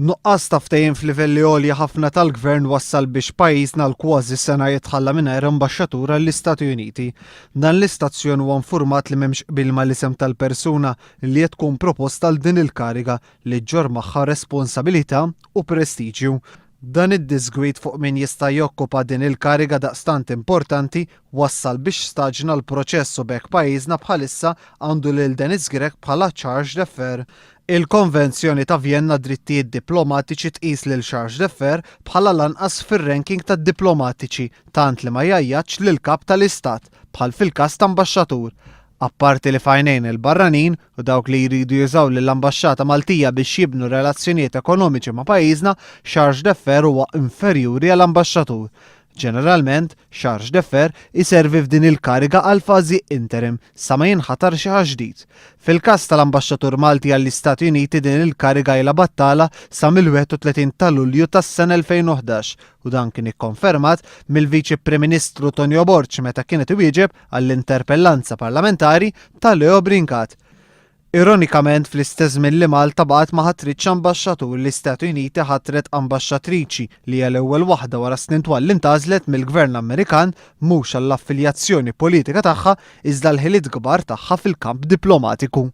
Nuqqas ta' ftehim f'livelli għolja ħafna tal-gvern wassal biex pajjiżna l-kważi sena jitħalla mingħajr ambaxxatura l-Istati Uniti. Dan l-istazzjon huwa infurmat li m'hemmx qbil mal-isem tal-persuna li qed tkun proposta għal din il-kariga li ġġor magħha responsabilità u prestiġju. Dan id-disgwit fuq min jista' jokkupa din il-kariga daqstant importanti wassal biex staġna l-proċess u bekk pajjiżna bħalissa għandu lil Denis Grech bħala charge d'affaires. Il-Konvenzjoni ta' Vienna drittijiet diplomatiċi tqis lil charge d'affaires bħala lanqas fir-ranking tad-diplomatiċi tant li ma jajjaċ lil kap tal-istat bħal fil-każ ta' ambaxxatur. Apparti li fajnejn il-barranin u dawk li jridu jużaw lill-ambaxxata Maltija biex jibnu relazzjonijiet ekonomiċi ma' pajjiżna, charge d'affaires huwa inferjuri għall-ambaxxatur. Ġeneralment, charge d'affaires iservi f'din il-kariga għal fażi interim sa ma jinħatar xi ġdid. Fil-każ tal-ambaxxatur Malti għall-Istati Uniti din il-kariga ilha battala sa mill-31 ta' Lulju tas-sena 2011 u dan kien ikkonfermat mill-Viċi Prim Ministru Tonio Borg meta kienet iwieġeb għall-interpellanza parlamentari ta' Leo Brincat. Ironikament fl-istess milli Malta baqgħet ma ħatritx ambaxxatur l-Istati Uniti ħatret ambaxxatriċi li hija l-ewwel waħda wara snin twal li ntażlet mill-Gvern Amerikan mhux għall-affiljazzjoni politika tagħha iżda l-ħiliet kbar tagħha fil-kamp diplomatiku.